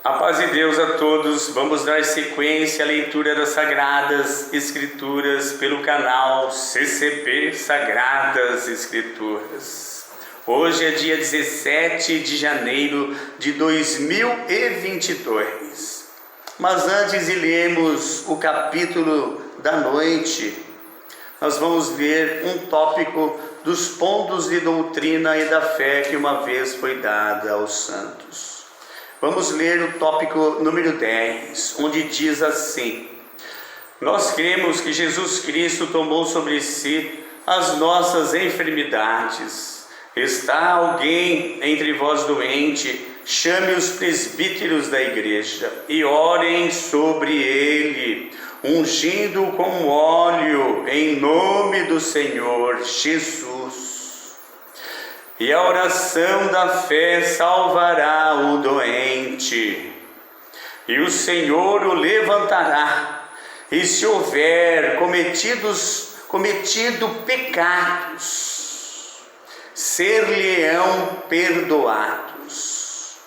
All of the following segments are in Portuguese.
A paz de Deus a todos. Vamos dar sequência à leitura das Sagradas Escrituras pelo canal CCB Sagradas Escrituras. Hoje é dia 17 de janeiro de 2022. Mas antes de lermos o capítulo da noite, nós vamos ler um tópico dos pontos de doutrina e da fé que uma vez foi dada aos santos. Vamos ler o tópico número 10, onde diz assim: nós cremos que Jesus Cristo tomou sobre si as nossas enfermidades. Está alguém entre vós doente? Chame os presbíteros da igreja e orem sobre ele, ungindo com óleo em nome do Senhor Jesus. E a oração da fé salvará o doente, e o Senhor o levantará, e se houver cometido pecados, ser-lhe-ão perdoados.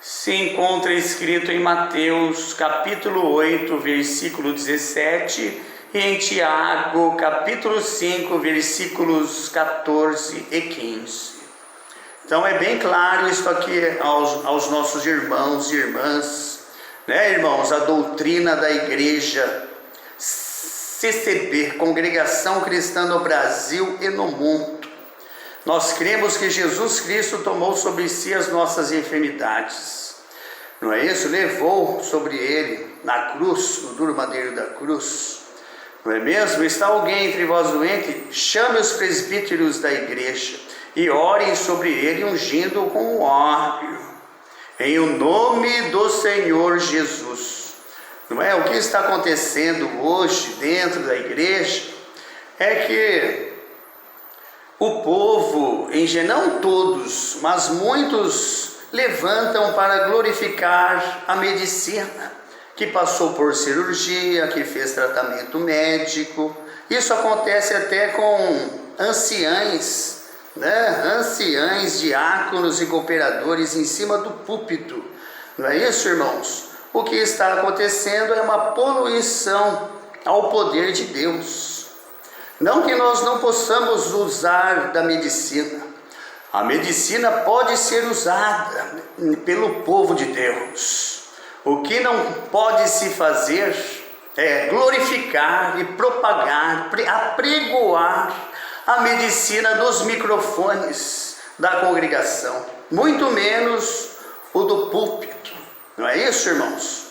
Se encontra escrito em Mateus capítulo 8, versículo 17, e em Tiago, capítulo 5, versículos 14 e 15. Então é bem claro isso aqui aos nossos irmãos e irmãs, né, irmãos? A doutrina da igreja CCB, Congregação Cristã no Brasil e no mundo. Nós cremos que Jesus Cristo tomou sobre si as nossas enfermidades, não é isso? Levou sobre ele na cruz, no duro madeiro da cruz. Não é mesmo? Está alguém entre vós doente? Chame os presbíteros da igreja e orem sobre ele, ungindo com óleo, em o nome do Senhor Jesus. Não é? O que está acontecendo hoje dentro da igreja é que o povo, não todos, mas muitos, levantam para glorificar a medicina, que passou por cirurgia, que fez tratamento médico. Isso acontece até com anciães, né? Anciães, diáconos e cooperadores em cima do púlpito. Não é isso, irmãos? O que está acontecendo é uma poluição ao poder de Deus. Não que nós não possamos usar da medicina. A medicina pode ser usada pelo povo de Deus. O que não pode se fazer é glorificar e propagar, apregoar a medicina nos microfones da congregação, muito menos o do púlpito. Não é isso, irmãos?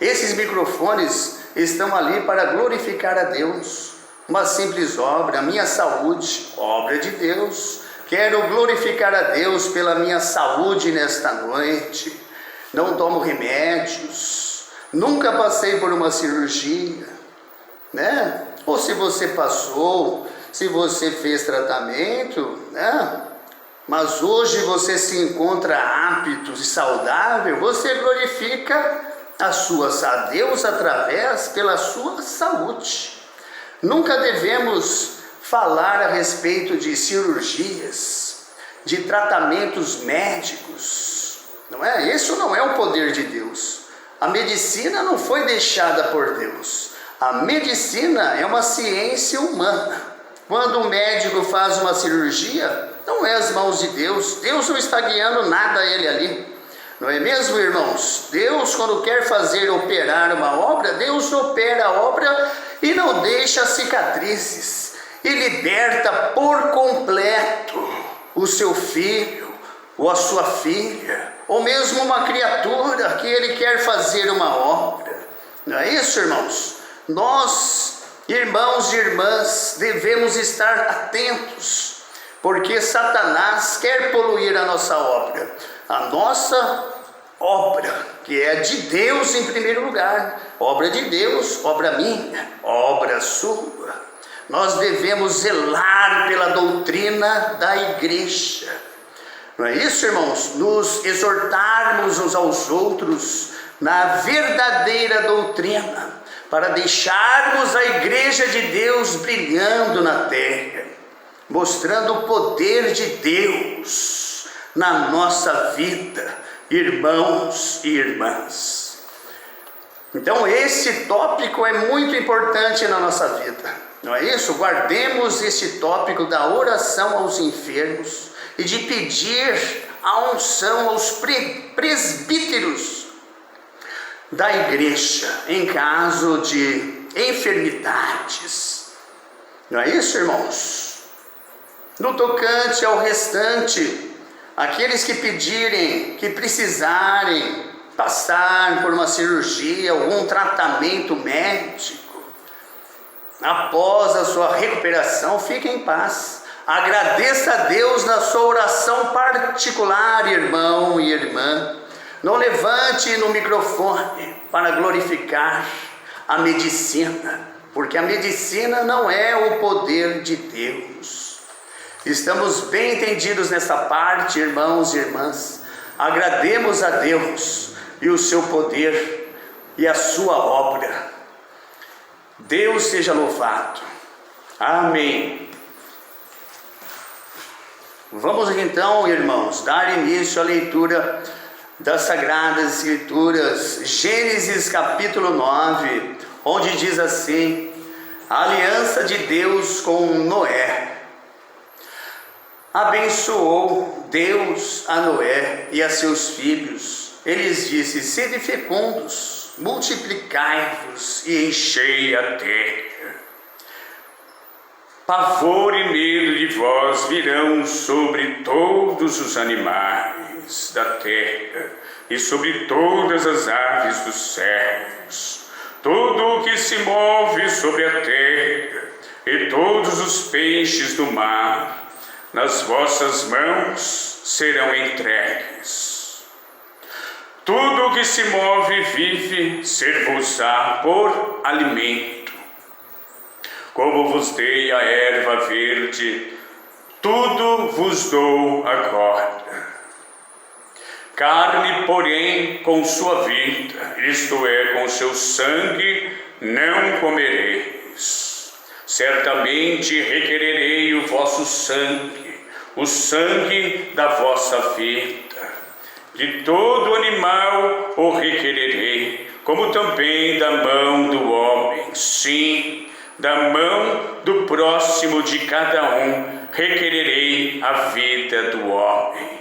Esses microfones estão ali para glorificar a Deus. Uma simples obra, a minha saúde, obra de Deus. Quero glorificar a Deus pela minha saúde nesta noite. Não tomo remédios, nunca passei por uma cirurgia, né? Ou se você passou, se você fez tratamento, né? Mas hoje você se encontra apto e saudável, você glorifica a Deus pela sua saúde. Nunca devemos falar a respeito de cirurgias, de tratamentos médicos. Não é? Isso não é o poder de Deus. A medicina não foi deixada por Deus. A medicina é uma ciência humana. Quando um médico faz uma cirurgia, não é as mãos de Deus. Deus não está guiando nada a ele ali. Não é mesmo, irmãos? Deus, quando quer operar uma obra, Deus opera a obra e não deixa cicatrizes. E liberta por completo o seu filho ou a sua filha, ou mesmo uma criatura que ele quer fazer uma obra. Não é isso, irmãos? Nós, irmãos e irmãs, devemos estar atentos, porque Satanás quer poluir a nossa obra. A nossa obra, que é de Deus em primeiro lugar. Obra de Deus, obra minha, obra sua. Nós devemos zelar pela doutrina da igreja. Não é isso, irmãos? Nos exortarmos uns aos outros na verdadeira doutrina, para deixarmos a igreja de Deus brilhando na terra, mostrando o poder de Deus na nossa vida, irmãos e irmãs. Então esse tópico é muito importante na nossa vida, não é isso? Guardemos esse tópico da oração aos enfermos e de pedir a unção aos presbíteros da igreja em caso de enfermidades. Não é isso, irmãos? No tocante ao restante, aqueles que pedirem, que precisarem passar por uma cirurgia, algum tratamento médico, após a sua recuperação, fiquem em paz. Agradeça a Deus na sua oração particular, irmão e irmã. Não levante no microfone para glorificar a medicina, porque a medicina não é o poder de Deus. Estamos bem entendidos nessa parte, irmãos e irmãs. Agrademos a Deus e o seu poder e a sua obra. Deus seja louvado. Amém. Vamos então, irmãos, dar início à leitura das Sagradas Escrituras, Gênesis capítulo 9, onde diz assim: a aliança de Deus com Noé. Abençoou Deus a Noé e a seus filhos. Ele lhes disse: sede fecundos, multiplicai-vos e enchei a terra. Pavor e medo de vós virão sobre todos os animais da terra e sobre todas as aves dos céus, tudo o que se move sobre a terra e todos os peixes do mar, nas vossas mãos serão entregues. Tudo o que se move e vive ser-vos-á por alimento. Como vos dei a erva verde, tudo vos dou agora. Carne, porém, com sua vida, isto é, com seu sangue, não comereis. Certamente requererei o vosso sangue, o sangue da vossa vida. De todo animal o requererei, como também da mão do homem, sim, da mão do próximo de cada um requererei a vida do homem.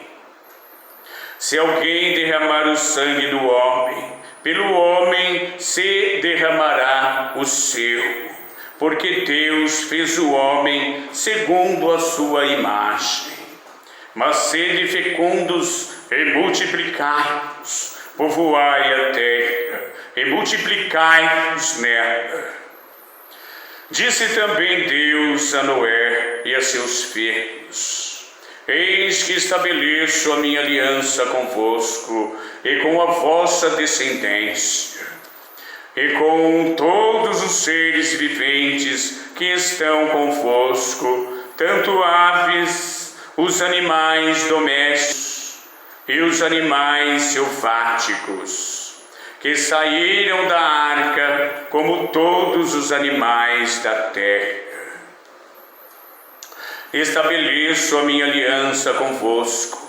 Se alguém derramar o sangue do homem, pelo homem se derramará o seu, porque Deus fez o homem segundo a sua imagem. Mas sede fecundos e multiplicai-vos, povoai a terra e multiplicai-vos nela. Disse também Deus a Noé e a seus filhos: eis que estabeleço a minha aliança convosco e com a vossa descendência, e com todos os seres viventes que estão convosco, tanto aves, os animais domésticos e os animais selváticos, que saíram da arca, como todos os animais da terra. Estabeleço a minha aliança convosco.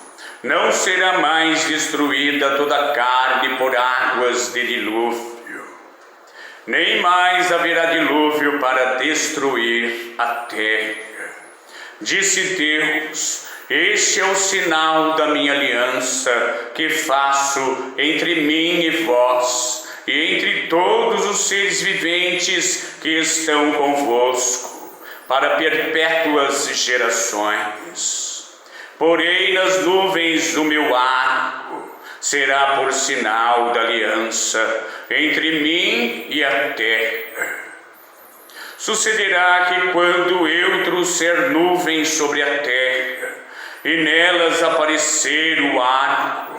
Não será mais destruída toda a carne por águas de dilúvio, nem mais haverá dilúvio para destruir a terra. Disse Deus: este é o sinal da minha aliança que faço entre mim e vós, e entre todos os seres viventes que estão convosco, para perpétuas gerações. Porei nas nuvens o meu arco, será por sinal da aliança entre mim e a terra. Sucederá que quando eu trouxer nuvens sobre a terra, e nelas aparecer o arco,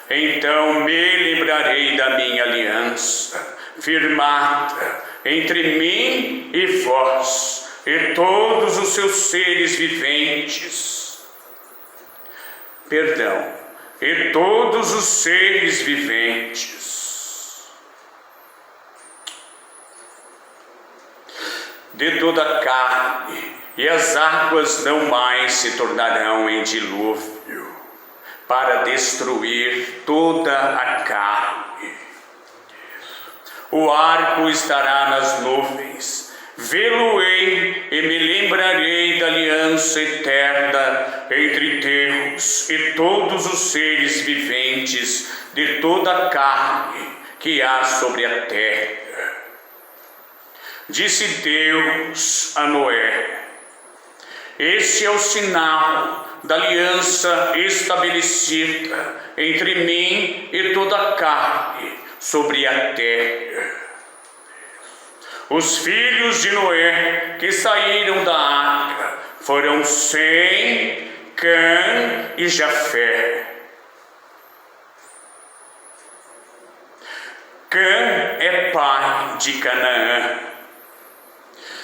então me lembrarei da minha aliança, firmada entre mim e vós, e todos os seus seres viventes. E todos os seres viventes. De toda a carne, e as águas não mais se tornarão em dilúvio, para destruir toda a carne. O arco estará nas nuvens, vê-lo-ei e me lembrarei da aliança eterna entre Deus e todos os seres viventes de toda a carne que há sobre a terra. Disse Deus a Noé: este é o sinal da aliança estabelecida entre mim e toda a carne sobre a terra. Os filhos de Noé que saíram da arca foram Sem, Cã e Jafé. Cã é pai de Canaã.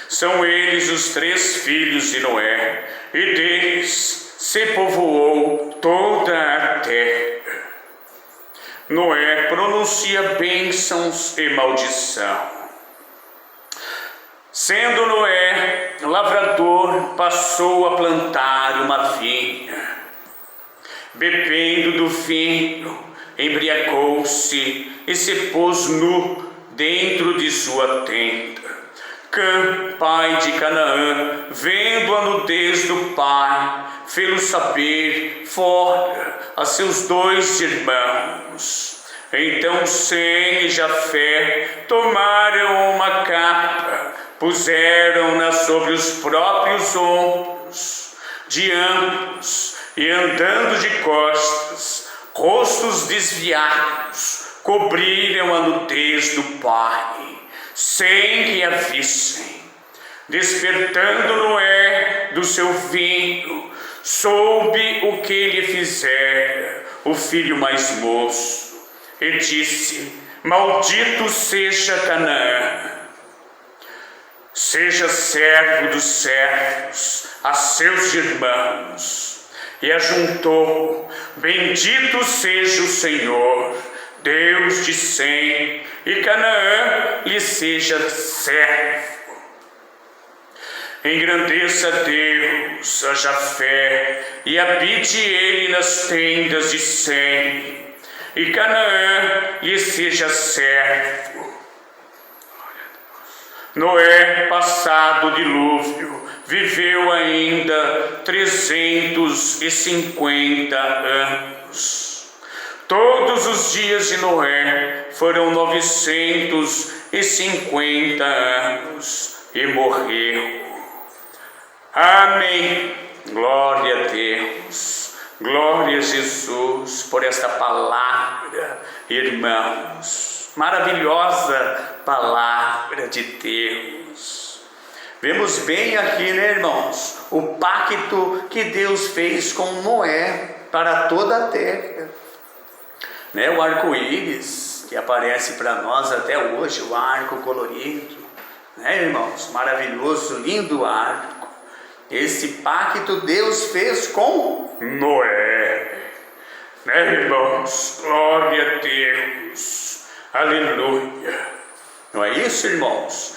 São eles os 3 filhos de Noé, e deles se povoou toda a terra. Noé pronuncia bênçãos e maldição. Sendo Noé lavrador, passou a plantar uma vinha. Bebendo do vinho, embriagou-se e se pôs nu dentro de sua tenda. Cã, pai de Canaã, vendo a nudez do pai, fê-lo saber fora a seus 2 irmãos. Então Sem e Jafé tomaram uma capa, puseram-na sobre os próprios ombros de ambos, e andando de costas, rostos desviados, cobriram a nudez do pai, sem que a vissem. Despertando Noé do seu vinho, soube o que lhe fizera o filho mais moço, e disse: maldito seja Canaã, seja servo dos servos a seus irmãos. E ajuntou: bendito seja o Senhor, Deus de Sem, e Canaã lhe seja servo. Engrandeça Deus a Jafé, e habite ele nas tendas de Sem, e Canaã lhe seja servo. Noé, passado o dilúvio, viveu ainda 350 anos. Todos os dias de Noé foram 950 anos, e morreu. Amém. Glória a Deus. Glória a Jesus por esta palavra, irmãos. Maravilhosa palavra de Deus. Vemos bem aqui, né, irmãos, o pacto que Deus fez com Noé para toda a terra. Né, o arco-íris que aparece para nós até hoje, o arco colorido, né, irmãos, maravilhoso, lindo arco. Esse pacto Deus fez com Noé, né, irmãos? Glória a Deus, aleluia. Não é isso, irmãos?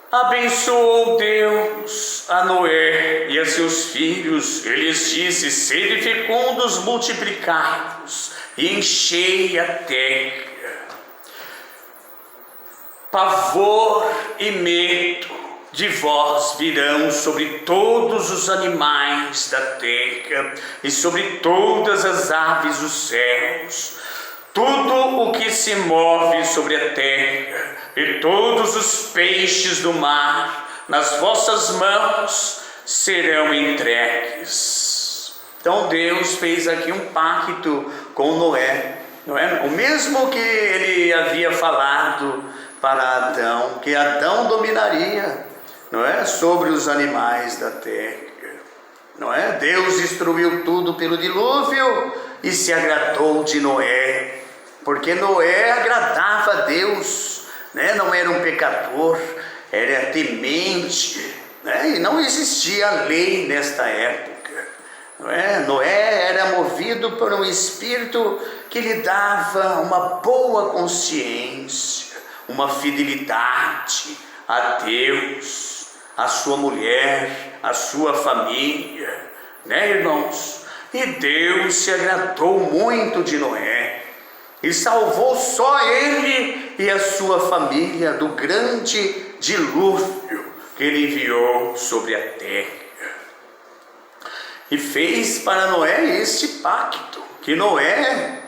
Abençoou Deus a Noé e a seus filhos. Ele lhes disse: sede fecundos, multiplicai-vos e enchei a terra. Pavor e medo de vós virão sobre todos os animais da terra e sobre todas as aves dos céus, tudo o que se move sobre a terra, e todos os peixes do mar nas vossas mãos serão entregues. Então Deus fez aqui um pacto com Noé, não é? O mesmo que ele havia falado para Adão, que Adão dominaria, não é, sobre os animais da terra, não é? Deus destruiu tudo pelo dilúvio e se agradou de Noé, porque Noé agradava a Deus, né? Não era um pecador, era temente, né? E não existia lei nesta época, não é? Noé era movido por um espírito que lhe dava uma boa consciência, uma fidelidade a Deus, a sua mulher, a sua família, né, irmãos? E Deus se agradou muito de Noé e salvou só ele e a sua família do grande dilúvio que ele enviou sobre a terra. E fez para Noé este pacto, que Noé,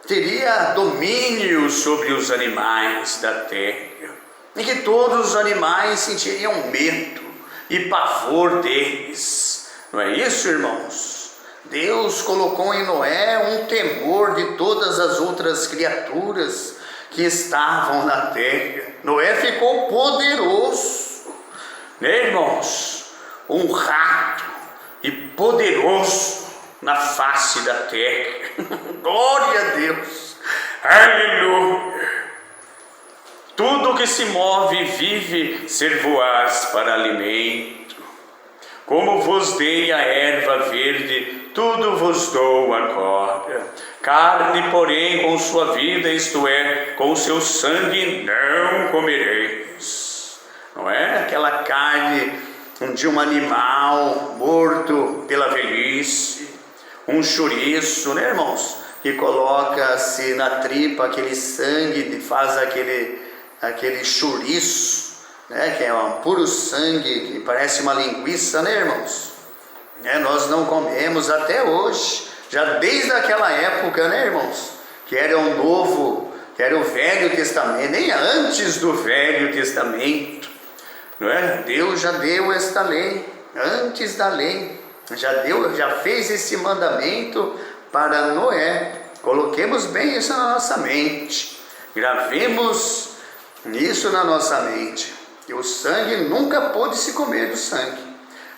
teria domínio sobre os animais da terra, e que todos os animais sentiriam medo e pavor deles. Não é isso, irmãos? Deus colocou em Noé um temor de todas as outras criaturas que estavam na terra. Noé ficou poderoso, né, irmãos? Honrado e poderoso na face da terra. Glória a Deus, aleluia. Tudo que se move e vive ser-vos-ás para alimento. Como vos dei a erva verde, tudo vos dou agora. Carne, porém, com sua vida, isto é, com seu sangue, não comereis. Não é aquela carne de um animal morto pela velhice, um chouriço, né, irmãos? Que coloca-se na tripa aquele sangue, faz aquele chouriço, né? Que é um puro sangue, que parece uma linguiça, né, irmãos? Nós não comemos até hoje, já desde aquela época, né, irmãos? Que era que era o Velho Testamento, nem antes do Velho Testamento. Não é? Deus já deu esta lei, antes da lei, já fez esse mandamento para Noé. Coloquemos bem isso na nossa mente, gravemos isso na nossa mente, que o sangue nunca pôde se comer do sangue,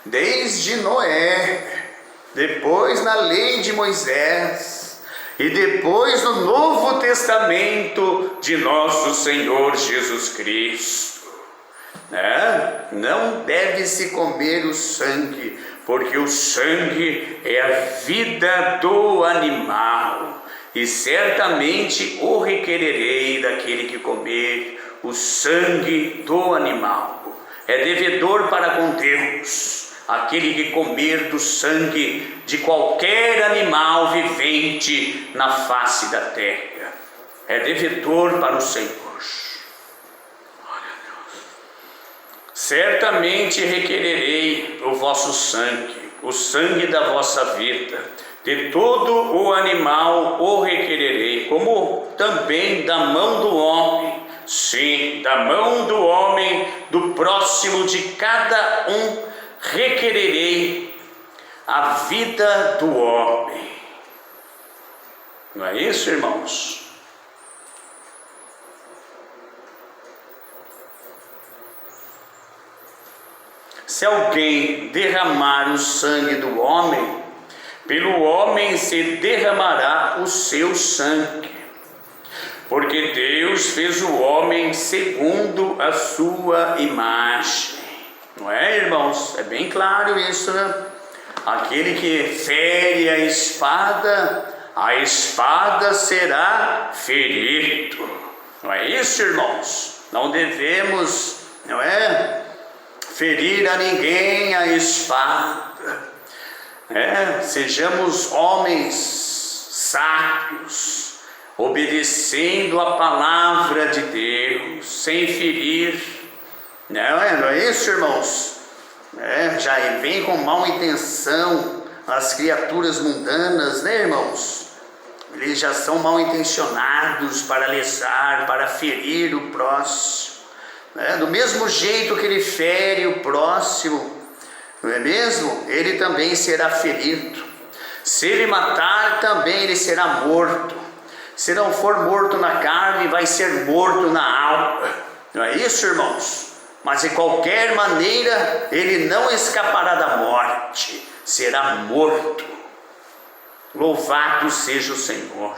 desde Noé, depois na lei de Moisés, e depois no Novo Testamento de nosso Senhor Jesus Cristo. Não deve se comer o sangue, porque o sangue é a vida do animal, e certamente o requererei daquele que comer o sangue do animal. É devedor para com Deus aquele que comer do sangue de qualquer animal vivente na face da terra. É devedor para o Senhor. Certamente requererei o vosso sangue, o sangue da vossa vida, de todo o animal o requererei, como também da mão do homem, sim, da mão do homem, do próximo de cada um, requererei a vida do homem. Não é isso, irmãos? Se alguém derramar o sangue do homem, pelo homem se derramará o seu sangue, porque Deus fez o homem segundo a sua imagem. Não é, irmãos? É bem claro isso, né? Aquele que fere a espada será ferido. Não é isso, irmãos? Não devemos, não é, ferir a ninguém a espada. Sejamos homens sábios, obedecendo a palavra de Deus, sem ferir. Não é isso, irmãos? Já vem com mal intenção as criaturas mundanas, né, irmãos? Eles já são mal intencionados para lesar, para ferir o próximo. Do mesmo jeito que ele fere o próximo, não é mesmo? Ele também será ferido. Se ele matar, também ele será morto. Se não for morto na carne, vai ser morto na alma. Não é isso, irmãos? Mas de qualquer maneira, ele não escapará da morte, será morto. Louvado seja o Senhor.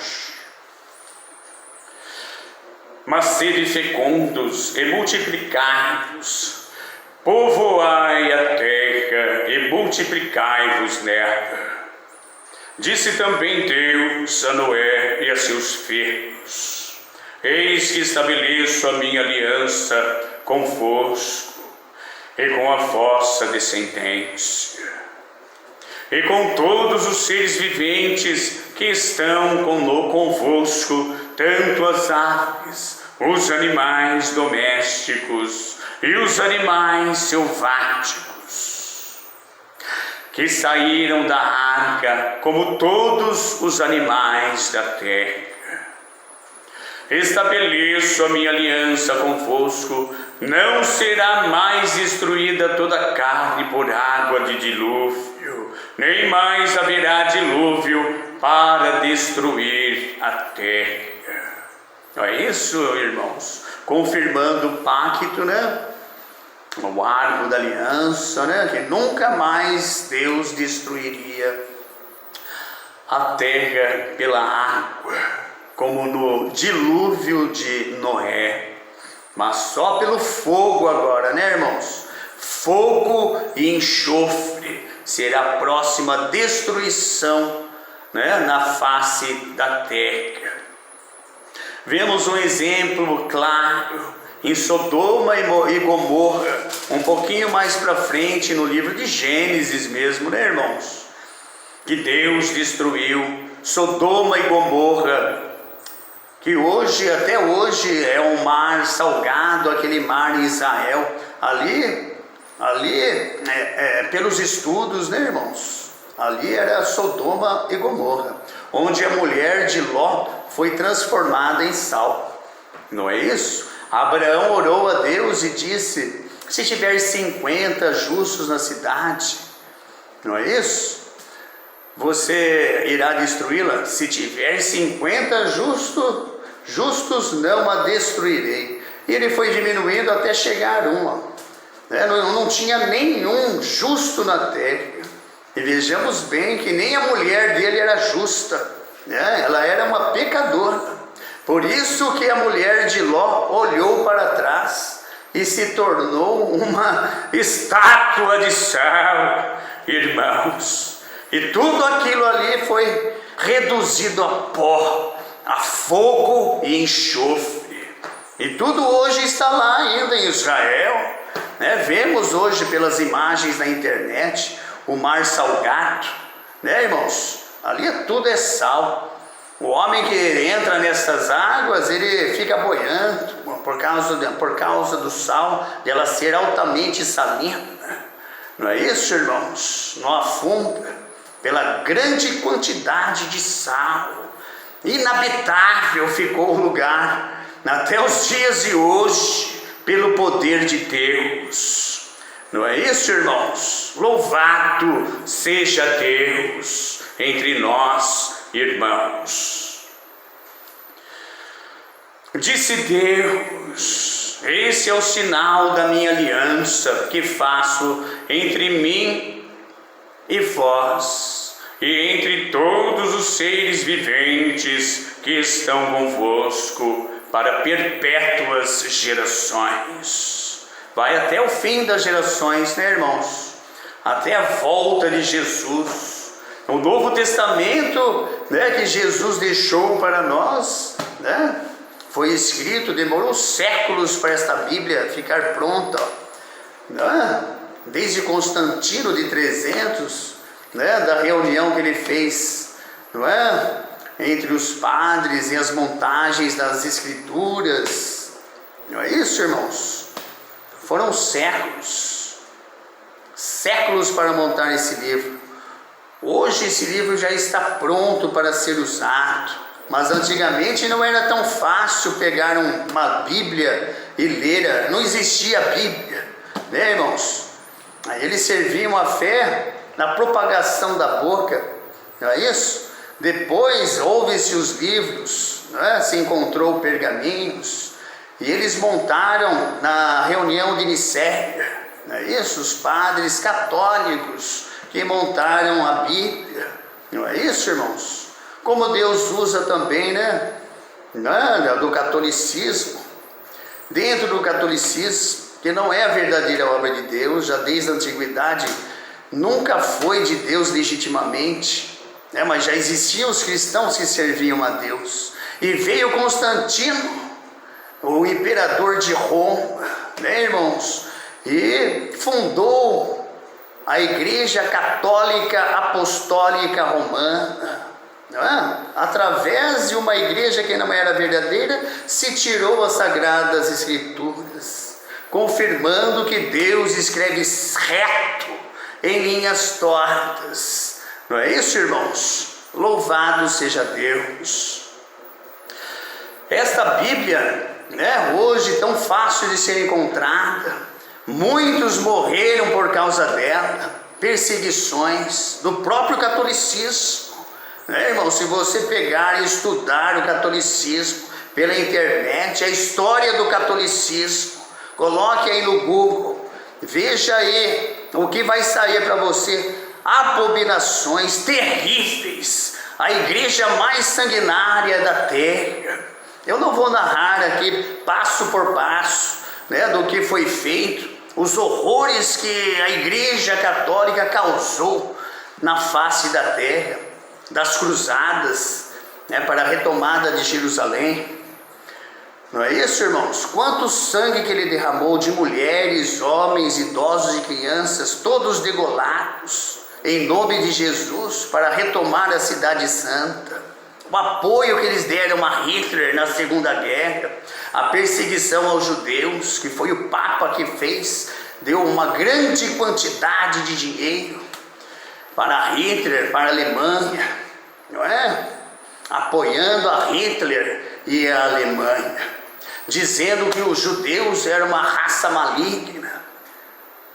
Mas sede fecundos e multiplicai-vos, povoai a terra e multiplicai-vos nela. Disse também Deus a Noé e a seus filhos: eis que estabeleço a minha aliança convosco e com a vossa descendência. e com todos os seres viventes que estão convosco, tanto as aves, os animais domésticos e os animais selváticos, que saíram da arca, como todos os animais da terra. Estabeleço a minha aliança convosco, não será mais destruída toda a carne por água de dilúvio, nem mais haverá dilúvio para destruir a terra. É isso, irmãos, confirmando o pacto, né? O arco da aliança, né? Que nunca mais Deus destruiria a terra pela água, como no dilúvio de Noé, mas só pelo fogo agora, né, irmãos? Fogo e enxofre será a próxima destruição, né, na face da terra. Vemos um exemplo claro em Sodoma e Gomorra, um pouquinho mais para frente no livro de Gênesis mesmo, né, irmãos? Que Deus destruiu Sodoma e Gomorra, que hoje, até hoje, é um mar salgado, aquele mar em Israel. Ali, pelos estudos, né, irmãos? Ali era Sodoma e Gomorra, onde a mulher de Ló foi transformada em sal. Não é isso? Abraão orou a Deus e disse: se tiver 50 justos na cidade, não é isso? Você irá destruí-la? Se tiver 50 justos, não a destruirei. E ele foi diminuindo até chegar a uma. Não tinha nenhum justo na terra. E vejamos bem que nem a mulher dele era justa, né? Ela era uma pecadora. Por isso que a mulher de Ló olhou para trás e se tornou uma estátua de sal, irmãos. E tudo aquilo ali foi reduzido a pó, a fogo e enxofre. E tudo hoje está lá ainda em Israel, né? Vemos hoje pelas imagens na internet o mar salgado, né, irmãos? Ali tudo é sal. O homem que entra nessas águas, ele fica boiando por causa do sal, de ela ser altamente salina. Não é isso, irmãos? Não afunda pela grande quantidade de sal. Inabitável ficou o lugar até os dias de hoje, pelo poder de Deus. Não é isso, irmãos? Louvado seja Deus entre nós, irmãos. Disse Deus: esse é o sinal da minha aliança que faço entre mim e vós, e entre todos os seres viventes que estão convosco, para perpétuas gerações. Vai até o fim das gerações, né, irmãos? Até a volta de Jesus. O Novo Testamento, né, que Jesus deixou para nós, né, foi escrito, demorou séculos para esta Bíblia ficar pronta, né? Desde Constantino de 300, né, da reunião que ele fez, não é? Entre os padres e as montagens das escrituras. Não é isso, irmãos? Foram séculos para montar esse livro. Hoje esse livro já está pronto para ser usado, mas antigamente não era tão fácil pegar uma Bíblia e ler. Não existia Bíblia, né, irmãos? Aí eles serviam a fé na propagação da boca, não é isso? Depois houve-se os livros, né? Se encontrou pergaminhos, e eles montaram na reunião de Nicéia, não é isso? Os padres católicos que montaram a Bíblia, não é isso, irmãos? Como Deus usa também, né? Do catolicismo. Dentro do catolicismo, que não é a verdadeira obra de Deus, já desde a antiguidade, nunca foi de Deus legitimamente, né? Mas já existiam os cristãos que serviam a Deus. E veio Constantino, o imperador de Roma, né, irmãos? E fundou a Igreja Católica Apostólica Romana, não é? Através de uma igreja que não era verdadeira, se tirou as Sagradas Escrituras, confirmando que Deus escreve reto em linhas tortas. Não é isso, irmãos? Louvado seja Deus. Esta Bíblia, hoje tão fácil de ser encontrada, muitos morreram por causa dela, perseguições do próprio catolicismo. Irmão, se você pegar e estudar o catolicismo pela internet, a história do catolicismo, coloque aí no Google, veja aí o que vai sair para você. Abominações terríveis, a igreja mais sanguinária da terra. Eu não vou narrar aqui passo por passo, do que foi feito, os horrores que a Igreja Católica causou na face da terra, das cruzadas, para a retomada de Jerusalém. Não é isso, irmãos? Quanto sangue que ele derramou de mulheres, homens, idosos e crianças, todos degolados, em nome de Jesus, para retomar a cidade santa. O apoio que eles deram a Hitler na Segunda Guerra, a perseguição aos judeus, que foi o Papa que fez, deu uma grande quantidade de dinheiro para Hitler, para a Alemanha, não é? Apoiando a Hitler e a Alemanha, dizendo que os judeus eram uma raça maligna.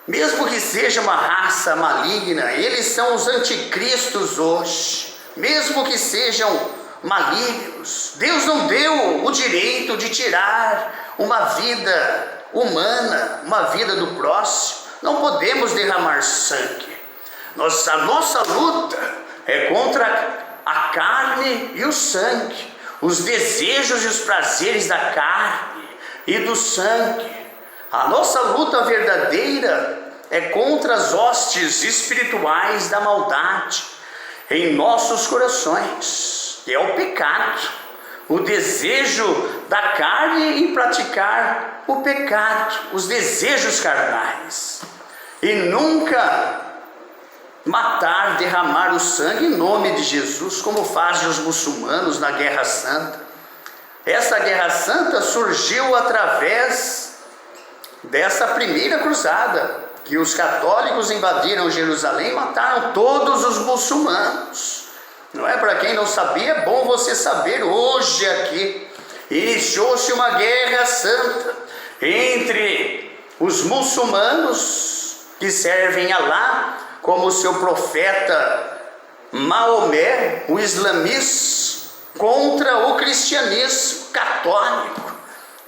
Mesmo que seja uma raça maligna, eles são os anticristos hoje, mesmo que sejam malignos. Deus não deu o direito de tirar uma vida humana, uma vida do próximo. Não podemos derramar sangue. A nossa luta é contra a carne e o sangue, os desejos e os prazeres da carne e do sangue. A nossa luta verdadeira é contra as hostes espirituais da maldade em nossos corações, que é o pecado, o desejo da carne em praticar o pecado, os desejos carnais, e nunca matar, derramar o sangue em nome de Jesus, como fazem os muçulmanos na Guerra Santa. Essa Guerra Santa surgiu através dessa primeira cruzada, que os católicos invadiram Jerusalém e mataram todos os muçulmanos. Não é? Para quem não sabia, é bom você saber hoje aqui. Iniciou-se uma guerra santa entre os muçulmanos, que servem a Alá como seu profeta Maomé, o islamismo, contra o cristianismo católico.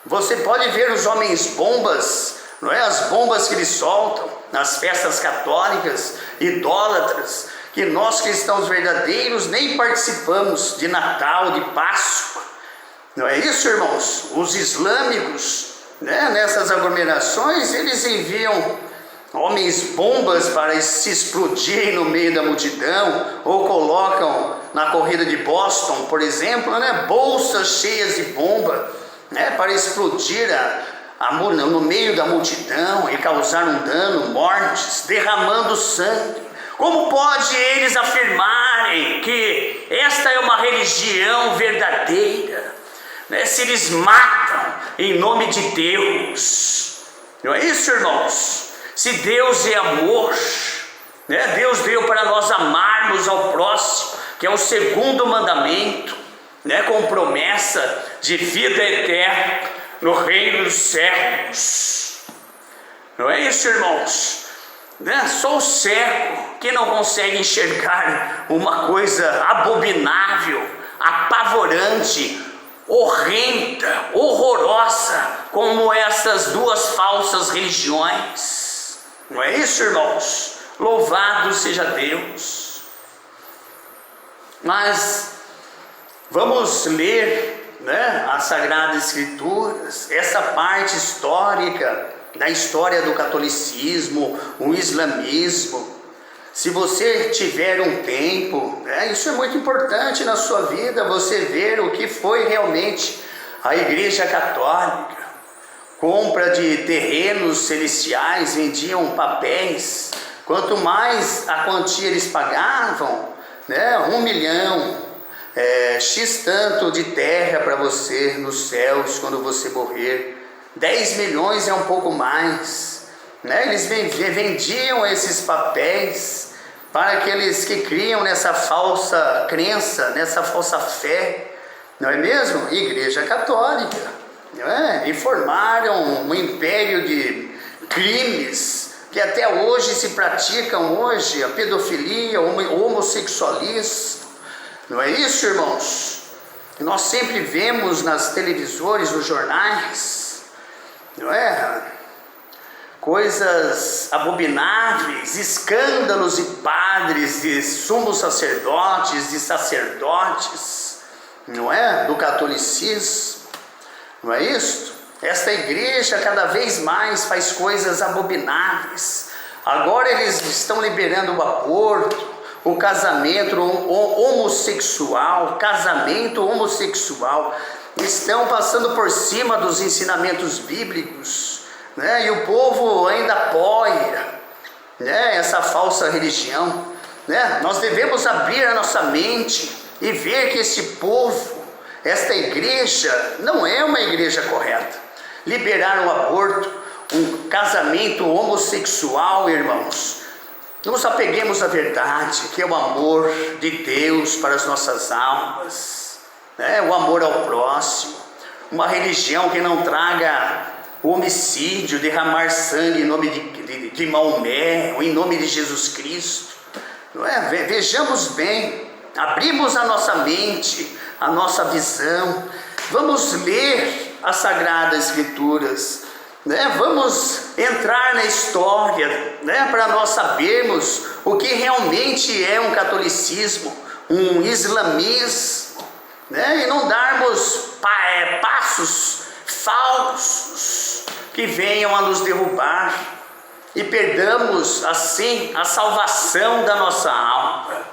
Você pode ver os homens bombas, não é? As bombas que eles soltam nas festas católicas, idólatras, que nós cristãos verdadeiros nem participamos de Natal, de Páscoa. Não é isso, irmãos? Os islâmicos, nessas aglomerações, eles enviam homens bombas para se explodirem no meio da multidão, ou colocam na corrida de Boston, por exemplo, bolsas cheias de bomba, para explodir no meio da multidão e causar um dano, mortes, derramando sangue. Como pode eles afirmarem que esta é uma religião verdadeira, se eles matam em nome de Deus? Não é isso, irmãos? Se Deus é amor, Deus deu para nós amarmos ao próximo, que é o segundo mandamento, com promessa de vida eterna no reino dos céus. Não é isso, irmãos? Só o cego que não consegue enxergar uma coisa abominável, apavorante, horrenda, horrorosa, como essas duas falsas religiões. Não é isso, irmãos? Louvado seja Deus. Mas vamos ler as Sagradas Escrituras, essa parte histórica da história do catolicismo, o islamismo. Se você tiver um tempo, isso é muito importante na sua vida, você ver o que foi realmente a Igreja Católica. Compra de terrenos celestiais, vendiam papéis Quanto mais a quantia eles pagavam, né, 1 milhão, X tanto de terra para você nos céus quando você morrer, 10 milhões é um pouco mais, né? Eles vendiam esses papéis para aqueles que criam nessa falsa crença, nessa falsa fé, não é mesmo? Igreja Católica, não é? E formaram um império de crimes que até hoje se praticam hoje, a pedofilia, o homossexualismo, não é isso, irmãos? Nós sempre vemos nas televisões, nos jornais, não é? Coisas abomináveis, escândalos de padres, de sumos sacerdotes, de sacerdotes, não é? Do catolicismo, não é isso? Esta igreja cada vez mais faz coisas abomináveis. Agora eles estão liberando o aborto, o casamento homossexual, estão passando por cima dos ensinamentos bíblicos, né? E o povo ainda apoia, né, essa falsa religião, né? Nós devemos abrir a nossa mente e ver que este povo, esta igreja, não é uma igreja correta. Liberar o aborto, um casamento homossexual, irmãos. Nos apeguemos à verdade, que é o amor de Deus para as nossas almas, né? O amor ao próximo, uma religião que não traga o homicídio, derramar sangue em nome de Maomé, ou em nome de Jesus Cristo, não é? Vejamos bem, abrimos a nossa mente, a nossa visão, vamos ler as Sagradas Escrituras, né? Vamos entrar na história, né? Para nós sabermos o que realmente é um catolicismo, um islamismo, né? E não darmos passos falsos que venham a nos derrubar e perdamos assim a salvação da nossa alma.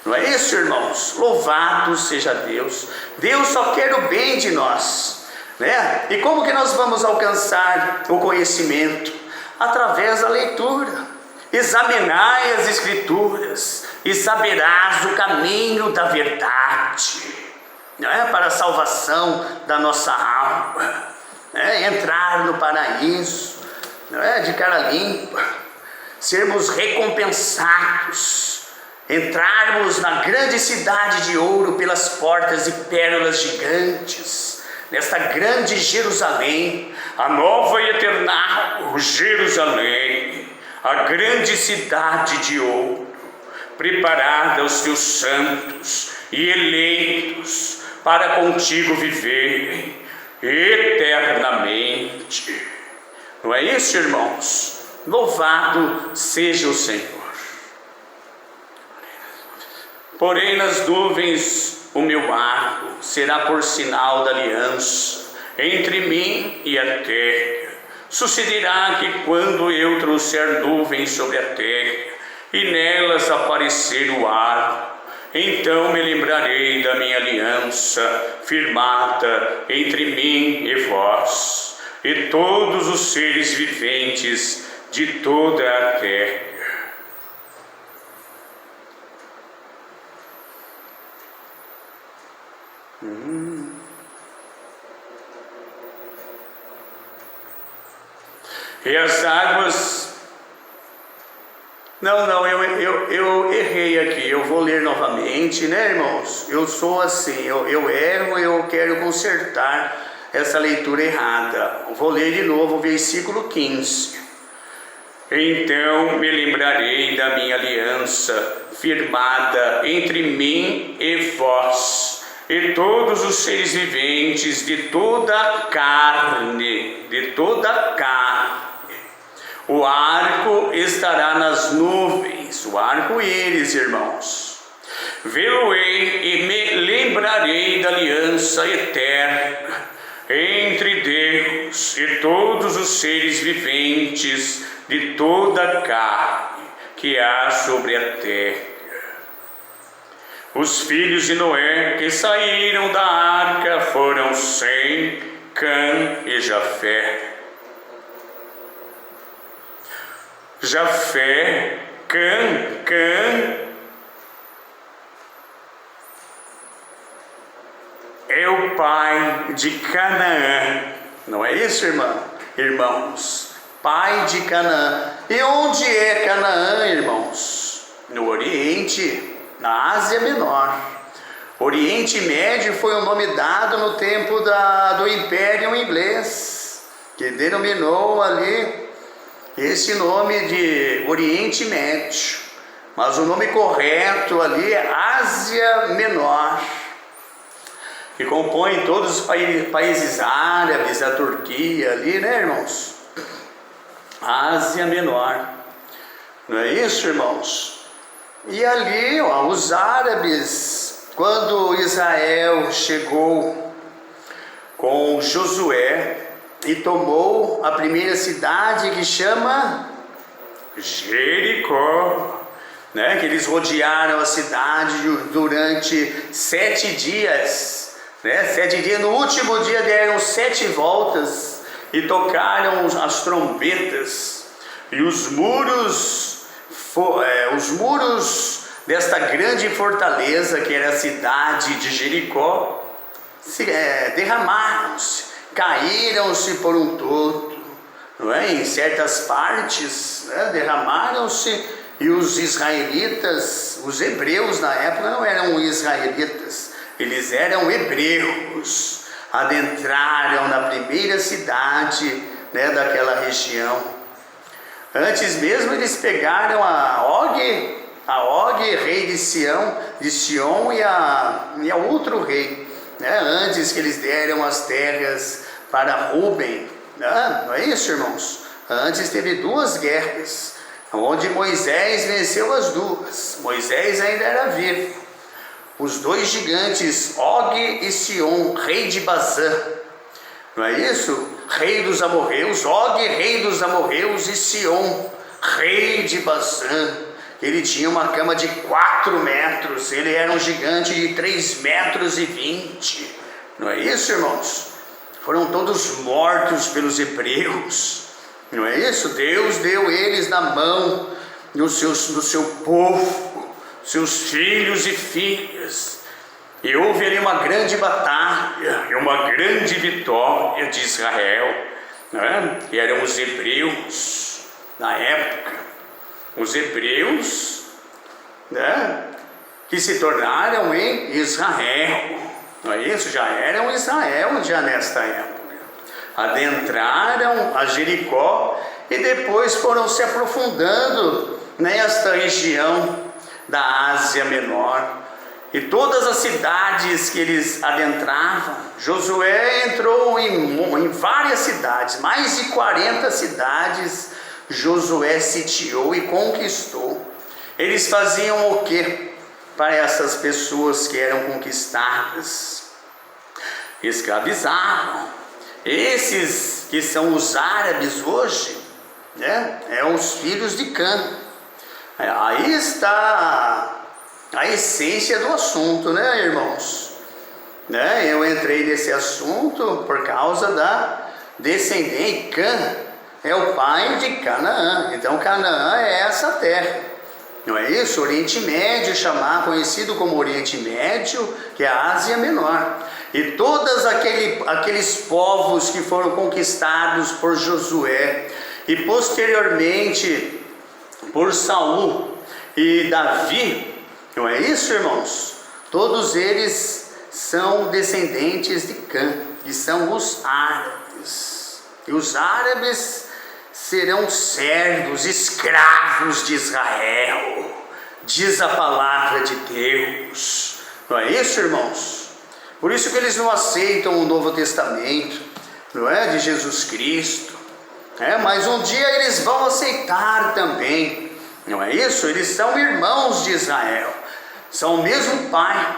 Não é isso, irmãos? Louvado seja Deus. Deus só quer o bem de nós, né? E como que nós vamos alcançar o conhecimento? Através da leitura. Examinai as Escrituras e saberás o caminho da verdade, né? Para a salvação da nossa alma, né? Entrar no paraíso, né? De cara limpa, sermos recompensados, entrarmos na grande cidade de ouro pelas portas de pérolas gigantes, nesta grande Jerusalém, a nova e eterna Jerusalém, a grande cidade de ouro, preparada aos teus santos e eleitos para contigo viverem eternamente. Não é isso, irmãos? Louvado seja o Senhor. Porém nas nuvens o meu arco será por sinal da aliança entre mim e a terra. Sucederá que quando eu trouxer nuvens sobre a terra e nelas aparecer o arco, então me lembrarei da minha aliança firmada entre mim e vós e todos os seres viventes de toda a terra. E as águas... Não, eu errei aqui, eu vou ler novamente, né, irmãos? Eu sou assim, eu erro, eu quero consertar essa leitura errada. Eu vou ler de novo o versículo 15. Então me lembrarei da minha aliança firmada entre mim e vós e todos os seres viventes de toda a carne, O arco estará nas nuvens, o arco-íris, irmãos. Vê-lo-ei e me lembrarei da aliança eterna entre Deus e todos os seres viventes de toda a carne que há sobre a terra. Os filhos de Noé que saíram da arca foram Sem, Cã e Jafé. Jafé Cã é o pai de Canaã. Não é isso, irmãos? Pai de Canaã. E onde é Canaã, irmãos? No Oriente, na Ásia Menor. Oriente Médio foi o nome dado no tempo do Império Inglês, que denominou ali esse nome de Oriente Médio. Mas o nome correto ali é Ásia Menor, que compõe todos os países árabes, a Turquia ali, né, irmãos? Ásia Menor. Não é isso, irmãos? E ali, os árabes, quando Israel chegou com Josué e tomou a primeira cidade, que chama Jericó, né? Que eles rodearam a cidade durante 7 dias, né? 7 dias, no último dia deram 7 voltas e tocaram as trombetas, e os muros desta grande fortaleza, que era a cidade de Jericó, derramaram-se, caíram-se por um todo, não é? Em certas partes, né? Derramaram-se, e os israelitas, os hebreus na época não eram israelitas, eles eram hebreus, adentraram na primeira cidade, né, daquela região. Antes mesmo eles pegaram a Og, rei de Sion, e a outro rei, né? Antes que eles deram as terras para Ruben, né? Não é isso, irmãos? Antes teve 2 guerras, onde Moisés venceu as 2. Moisés ainda era vivo. Os 2 gigantes, Og e Sion, rei de Bazã, não é isso? Rei dos amorreus, Og, rei dos amorreus, e Sion, rei de Bazã. Ele tinha uma cama de 4 metros, ele era um gigante de 3,20 metros. Não é isso, irmãos? Foram todos mortos pelos hebreus. Não é isso? Deus deu eles na mão do seu povo, seus filhos e filhas. E houve ali uma grande batalha e uma grande vitória de Israel, né? Que eram os hebreus na época. Os hebreus, né, que se tornaram em Israel, não é isso? Já eram Israel já nesta época. Adentraram a Jericó e depois foram se aprofundando nesta região da Ásia Menor. E todas as cidades que eles adentravam, Josué entrou em várias cidades, mais de 40 cidades, Josué sitiou e conquistou. Eles faziam o que para essas pessoas que eram conquistadas? Escravizavam. Esses que são os árabes hoje, né? Os filhos de Cã. Aí está a essência do assunto, né, irmãos? Né? Eu entrei nesse assunto por causa da descendente. Cã é o pai de Canaã. Então Canaã é essa terra, não é isso? Oriente Médio, conhecido como Oriente Médio, que é a Ásia Menor. E todos aqueles povos que foram conquistados por Josué e posteriormente por Saul e Davi, não é isso, irmãos? Todos eles são descendentes de Cã, que são os árabes. E os árabes serão servos, escravos de Israel, diz a palavra de Deus. Não é isso, irmãos? Por isso que eles não aceitam o Novo Testamento, não é? De Jesus Cristo. Mas um dia eles vão aceitar também, não é isso? Eles são irmãos de Israel, são o mesmo pai.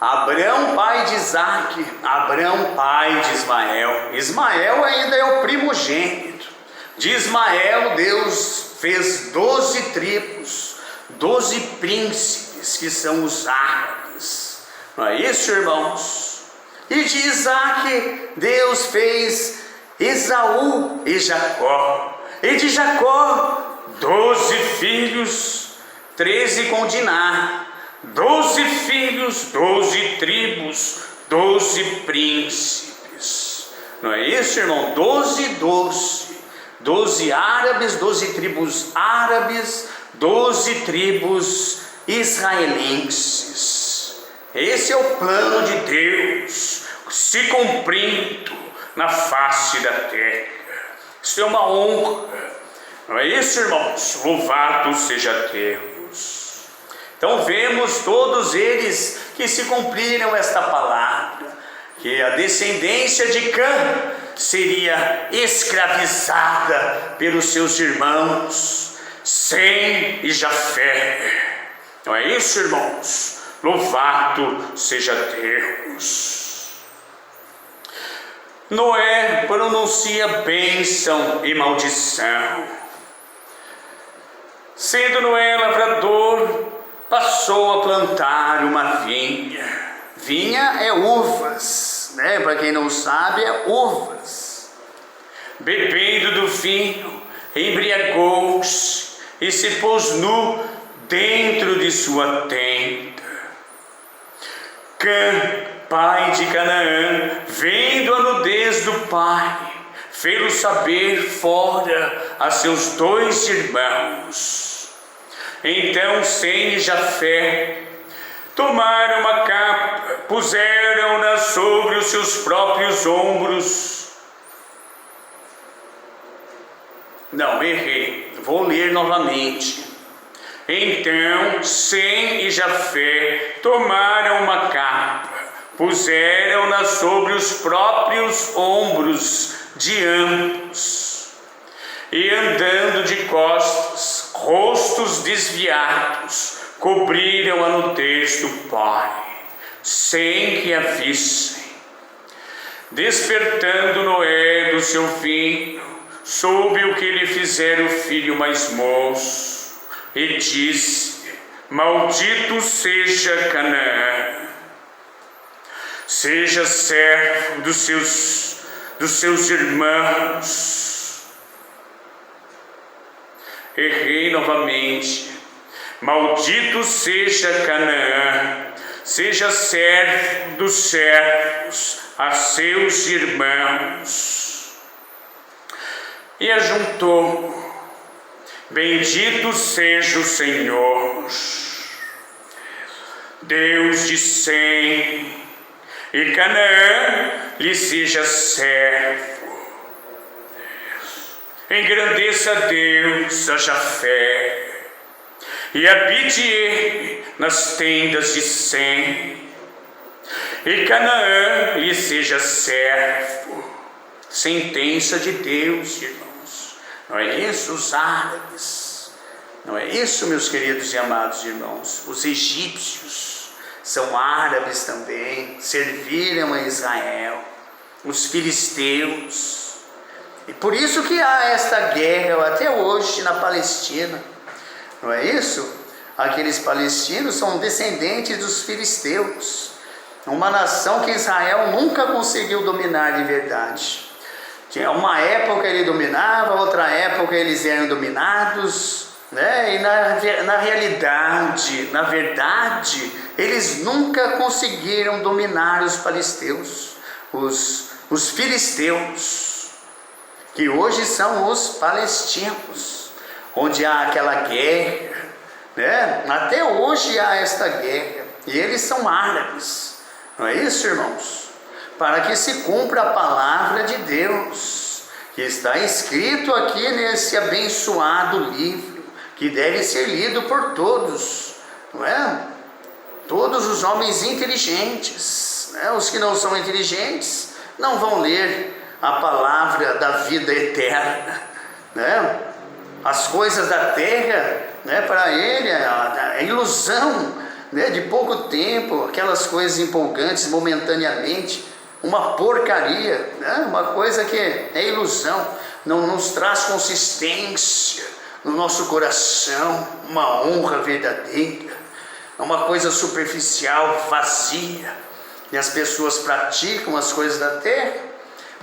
Abraão, pai de Isaac, Abraão, pai de Ismael. Ismael ainda é o primogênito. De Ismael, Deus fez 12 tribos, 12 príncipes, que são os árabes. Não é isso, irmãos? E de Isaac, Deus fez Esaú e Jacó. E de Jacó 12 filhos, 13 com Diná, 12 filhos, 12 tribos, 12 príncipes. Não é isso, irmão? 12 árabes, 12 tribos árabes, 12 tribos israelenses. Esse é o plano de Deus se cumprindo na face da terra. Isso é uma honra. Não é isso, irmãos? Louvado seja Deus. Então vemos todos eles que se cumpriram esta palavra, que a descendência de Cã seria escravizada pelos seus irmãos Sem e Jafé. Não é isso, irmãos? Louvado seja Deus. Noé pronuncia bênção e maldição. Sendo Noé lavrador, passou a plantar uma vinha. Vinha é uvas, né? Para quem não sabe, é uvas. Bebendo do vinho, embriagou-se e se pôs nu dentro de sua tenda. Cã, pai de Canaã, vendo a nudez do pai, fê-lo saber fora a seus 2 irmãos. Então Sem e Jafé tomaram uma capa, puseram-na sobre os seus próprios ombros. Não, errei, vou ler novamente. Então Sem e Jafé tomaram uma capa, puseram-na sobre os próprios ombros de ambos, e andando de costas, rostos desviados, cobriram a nudez do pai, sem que a vissem. Despertando Noé do seu vinho, soube o que lhe fizera o filho mais moço, e disse: Maldito seja Canaã, seja servo dos seus irmãos. Errei novamente. Maldito seja Canaã, seja servo dos servos a seus irmãos. E ajuntou: Bendito seja o Senhor, Deus de Sem, e Canaã lhe seja servo. Engrandeça a Deus a Jafé, e habite ele nas tendas de Sem, e Canaã lhe seja servo. Sentença de Deus, irmãos. Não é isso, os árabes? Não é isso, meus queridos e amados irmãos? Os egípcios são árabes também, serviram a Israel, os filisteus. E por isso que há esta guerra até hoje na Palestina. Não é isso? Aqueles palestinos são descendentes dos filisteus, uma nação que Israel nunca conseguiu dominar de verdade. Tinha uma época ele dominava, outra época eles eram dominados, né? E na realidade, na verdade, eles nunca conseguiram dominar os filisteus, os filisteus, que hoje são os palestinos, onde há aquela guerra, né? Até hoje há esta guerra, e eles são árabes, não é isso, irmãos? Para que se cumpra a palavra de Deus, que está escrito aqui nesse abençoado livro, que deve ser lido por todos, não é? Todos os homens inteligentes, né? Os que não são inteligentes não vão ler a palavra da vida eterna, né? As coisas da terra, né? Para ele é ilusão, né? De pouco tempo, aquelas coisas empolgantes momentaneamente, uma porcaria, né? Uma coisa que é ilusão, não nos traz consistência no nosso coração, uma honra verdadeira, uma coisa superficial, vazia, e as pessoas praticam as coisas da terra,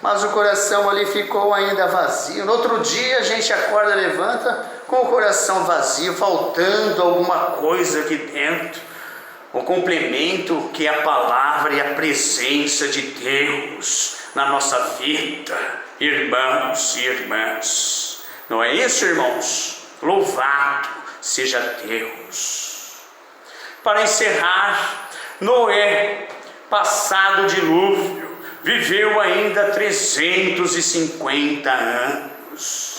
mas o coração ali ficou ainda vazio. No outro dia a gente acorda, levanta, com o coração vazio, faltando alguma coisa aqui dentro, o complemento que é a palavra e a presença de Deus na nossa vida, irmãos e irmãs. Não é isso, irmãos? Louvado seja Deus. Para encerrar, Noé, passado o dilúvio, viveu ainda 350 anos.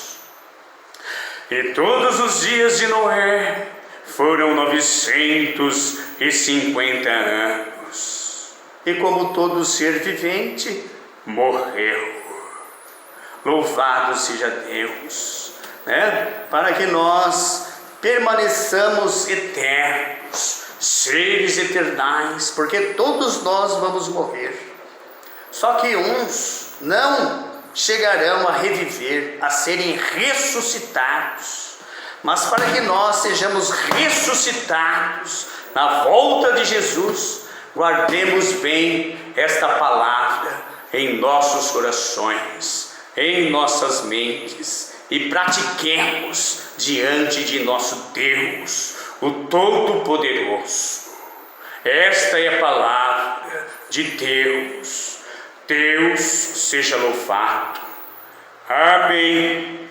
E todos os dias de Noé foram 950 anos. E como todo ser vivente, morreu. Louvado seja Deus, né? Para que nós permaneçamos eternos, seres eternais, porque todos nós vamos morrer. Só que uns não chegarão a reviver, a serem ressuscitados. Mas para que nós sejamos ressuscitados na volta de Jesus, guardemos bem esta palavra em nossos corações, em nossas mentes, e pratiquemos diante de nosso Deus, o Todo-Poderoso. Esta é a palavra de Deus. Deus seja louvado. Amém.